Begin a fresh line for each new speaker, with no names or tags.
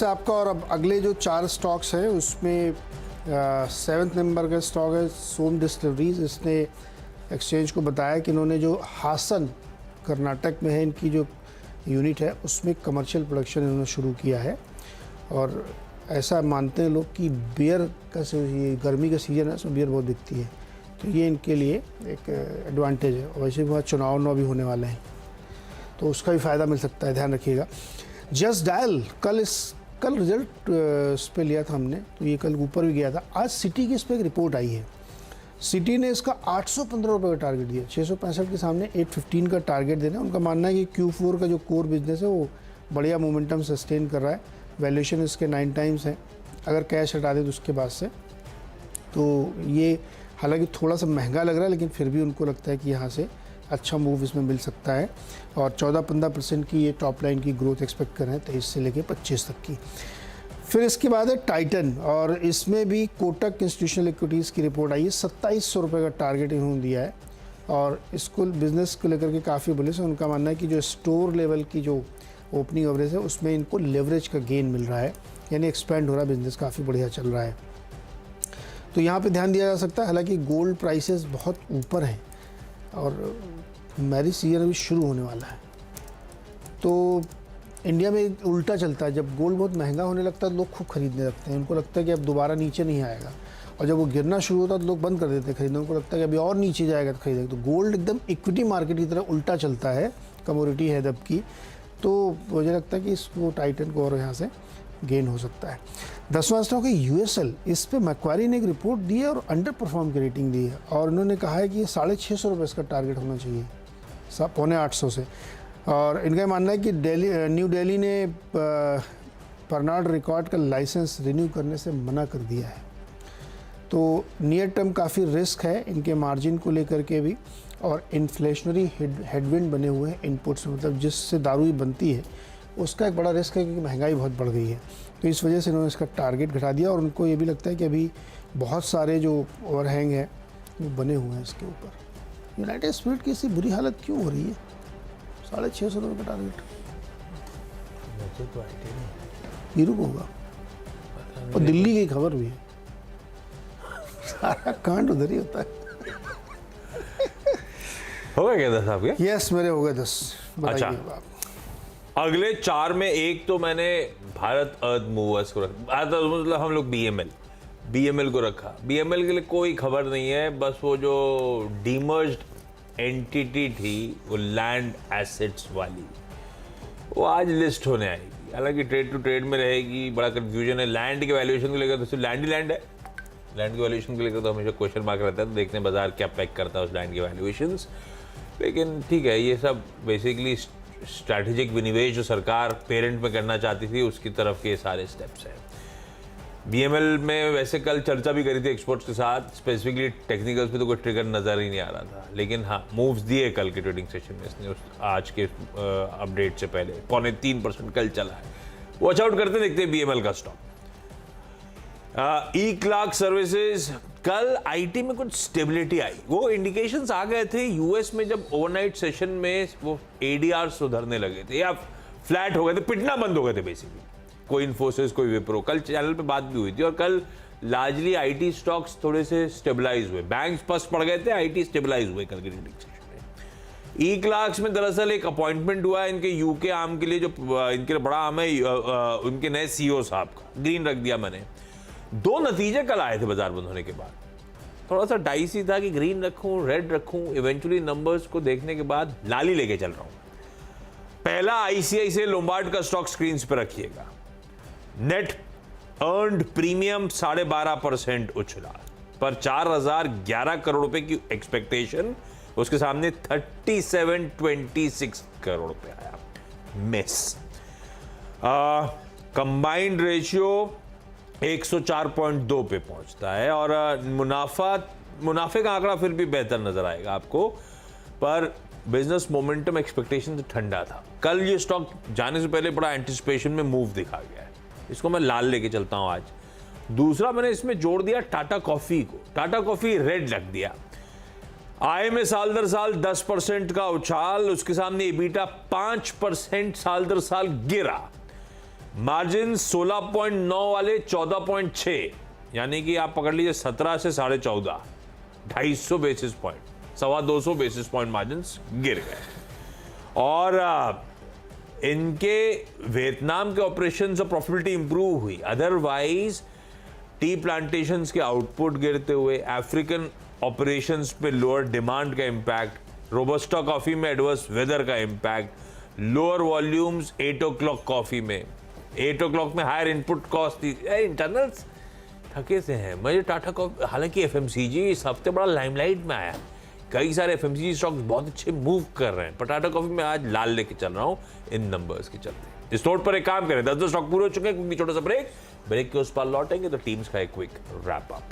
आपका। और अब अगले जो 4 स्टॉक्स हैं उसमें 7th नंबर का स्टॉक है सोम डिस्टिलरीज। इसने एक्सचेंज को बताया कि इन्होंने जो हासन कर्नाटक में है इनकी जो यूनिट है उसमें कमर्शियल प्रोडक्शन इन्होंने शुरू किया है। और ऐसा मानते हैं लोग कि बियर का ये गर्मी का सीज़न है उसमें बियर बहुत बिकती है, तो ये इनके लिए एक एडवांटेज है। और वैसे भी वहाँ चुनाव भी होने वाले हैं तो उसका भी फ़ायदा मिल सकता है, ध्यान रखिएगा। जस्ट डायल कल रिजल्ट इस पर लिया था हमने, तो ये कल ऊपर भी गया था। आज सिटी की इस पर एक रिपोर्ट आई है। सिटी ने इसका 815 रुपये का टारगेट दिया, 665 के सामने 815 का टारगेट देना। उनका मानना है कि Q4 का जो कोर बिजनेस है वो बढ़िया मोमेंटम सस्टेन कर रहा है। वैल्यूएशन इसके 9 टाइम्स है, अगर कैश हटा दे तो उसके बाद से। तो ये हालांकि थोड़ा सा महंगा लग रहा है, लेकिन फिर भी उनको लगता है कि यहाँ से अच्छा मूव इसमें मिल सकता है। और 14-15% की ये टॉप लाइन की ग्रोथ एक्सपेक्ट कर रहे हैं 23 से लेकर 25 तक की। फिर इसके बाद है टाइटन, और इसमें भी कोटक इंस्टीट्यूशनल इक्विटीज़ की रिपोर्ट आई है। 2700 रुपये का टारगेट इन्होंने दिया है और इसको बिज़नेस को लेकर के काफ़ी बुलिश है। उनका मानना है कि जो स्टोर लेवल की जो ओपनिंग एवरेज है उसमें इनको लेवरेज का गेन मिल रहा है, यानी एक्सपेंड हो रहा है बिज़नेस, काफ़ी बढ़िया चल रहा है। तो यहाँ पे ध्यान दिया जा सकता है। हालांकि गोल्ड प्राइसेस बहुत ऊपर हैं और मैरिज सीजन अभी शुरू होने वाला है, तो इंडिया में उल्टा चलता है। जब गोल्ड बहुत महंगा होने लगता है तो लोग खूब खरीदने लगते हैं। उनको लगता है कि अब दोबारा नीचे नहीं आएगा, और जब वो गिरना शुरू होता है तो लोग बंद कर देते हैं खरीदना। उनको लगता है कि अभी और नीचे जाएगा तो खरीदेंगे। तो गोल्ड एकदम इक्विटी मार्केट की तरह उल्टा चलता है, कमोडिटी है दब की। तो मुझे लगता है कि इसको टाइटन को और यहाँ से गेन हो सकता है। 10वां स्टॉक है USL। इस पे मैक्वारी ने एक रिपोर्ट दी है और अंडर परफॉर्म की रेटिंग दी है, और उन्होंने कहा है कि 650 रुपये इसका टारगेट होना चाहिए 750 से। और इनका मानना है कि न्यू दिल्ली ने पर्नाड रिकॉर्ड का लाइसेंस रिन्यू करने से मना कर दिया है। तो नियर टर्म काफ़ी रिस्क है इनके मार्जिन को लेकर के भी, और इन्फ्लेशनरी हेडविंड बने हुए हैं इनपुट्स, मतलब जिससे दारू बनती है उसका एक बड़ा रिस्क है क्योंकि महंगाई बहुत बढ़ गई है। तो इस वजह से इन्होंने इसका टारगेट घटा दिया, और उनको ये भी लगता है कि अभी बहुत सारे जो ओवरहैंग है वो बने हुए हैं इसके ऊपर। यूनाइटेड स्पिरिट की ऐसी बुरी हालत क्यों हो रही है? 650 रुपये का टारगेट
तो
हीरो को होगा, और दिल्ली की खबर भी है। सारा कांड उधर ही होता है।
हो गए क्या 10 आपके?
यस, मेरे हो गए 10।
अच्छा, अगले 4 में एक तो मैंने भारत अर्थ मूवर्स को रखा। मतलब हम लोग BML को रखा। BML के लिए कोई खबर नहीं है, बस वो जो डीमर्ज्ड एंटिटी थी वो लैंड एसेट्स वाली, वो आज लिस्ट होने आएगी। हालांकि ट्रेड टू ट्रेड में रहेगी, बड़ा कंफ्यूजन है। लैंड के वैल्यूएशन को लेकर तो सिर्फ लैंड ही लैंड है। लैंड की वैल्यूएशन को लेकर तो हमेशा क्वेश्चन मार्क रहता है, तो देखते हैं बाजार क्या पैक करता है उस लैंड के वैल्यूएशंस। लेकिन ठीक है, ये सब बेसिकली स्ट्रैटेजिक विनिवेश जो सरकार पेरेंट में करना चाहती थी उसकी तरफ के सारे स्टेप्स हैं। BML में वैसे कल चर्चा भी करी थी एक्सपर्ट्स के साथ, स्पेसिफिकली टेक्निकल्स पे तो कोई ट्रिगर नजर ही नहीं आ रहा था, लेकिन हाँ मूव्स दिए कल के ट्रेडिंग सेशन में इसने। आज के अपडेट से पहले 0.3% कल चला है। वॉच आउट करते देखते हैं BML का स्टॉक। E-क्लार्क सर्विसेज, कल IT में कुछ स्टेबिलिटी आई। वो इंडिकेशंस आ गए थे US में जब ओवरनाइट सेशन में वो ADR सुधरने लगे थे या फ्लैट हो गए थे, पिटना बंद हो गए थे बेसिकली। कोई इन्फोसिस, कोई विप्रो, कल चैनल पे बात भी हुई थी। और कल लार्जली IT स्टॉक्स थोड़े से स्टेबलाइज हुए। बैंक्स पस पड़ गए थे, IT स्टेबलाइज हुए कल के ट्रेडिंग सेशन में। E-क्लार्क्स में दरअसल एक अपॉइंटमेंट हुआ है इनके UK आर्म के लिए, जो इनके लिए बड़ा आर्म है, उनके नए CEO साहब का। ग्रीन रख दिया मैंने। 2 नतीजे कल आए थे बाजार बंद होने के बाद। थोड़ा सा डाइसी था कि ग्रीन रखूं रेड रखूं। इवेंचुअली नंबर्स को देखने के बाद लाली लेके चल रहा हूं। पहला ICICI लोम्बार्ड का स्टॉक स्क्रीन पर रखिएगा। नेट अर्न्ड प्रीमियम 12.5% उछला, पर 4011 करोड़ रुपए की एक्सपेक्टेशन, उसके सामने 3726 करोड़ रुपए आया, मिस। कंबाइंड रेशियो 104.2 पे पहुंचता है, और मुनाफे का आंकड़ा फिर भी बेहतर नजर आएगा आपको, पर बिजनेस मोमेंटम एक्सपेक्टेशन से ठंडा था। कल ये स्टॉक जाने से पहले बड़ा एंटिसिपेशन में मूव दिखा गया है, इसको मैं लाल लेके चलता हूं आज। दूसरा मैंने इसमें जोड़ दिया टाटा कॉफी को। टाटा कॉफी रेड रख दिया। आय में साल दर साल 10% का उछाल, उसके सामने EBITDA 5% साल दर साल गिरा। मार्जिन 16.9 वाले 14.6, यानी कि आप पकड़ लीजिए 17 से 14.5, 250 basis point, 250 basis point margin गिर गए। और इनके वियतनाम के ऑपरेशन से प्रॉफिटेबिलिटी इंप्रूव हुई, अदरवाइज टी प्लांटेशंस के आउटपुट गिरते हुए, अफ्रीकन ऑपरेशंस पे लोअर डिमांड का इंपैक्ट, रोबस्टा कॉफी में एडवर्स वेदर का impact, lower volumes 8 o'clock coffee में, 8 o'clock में हायर इनपुट कॉस्ट थी। इंटरनल्स थके से हैं। मुझे टाटा कॉफी, हालांकि एफएमसीजी इस हफ्ते बड़ा लाइमलाइट में आया, कई सारे एफएमसीजी स्टॉक्स बहुत अच्छे मूव कर रहे हैं, पर टाटा कॉफी में आज लाल लेके चल रहा हूं इन नंबर्स के चलते। इस नोट पर एक काम करें, 10 स्टॉक पूरे हो चुके हैं, क्योंकि छोटा सा ब्रेक के उस पर लौटेंगे तो टीम्स का एक क्विक रैप अप।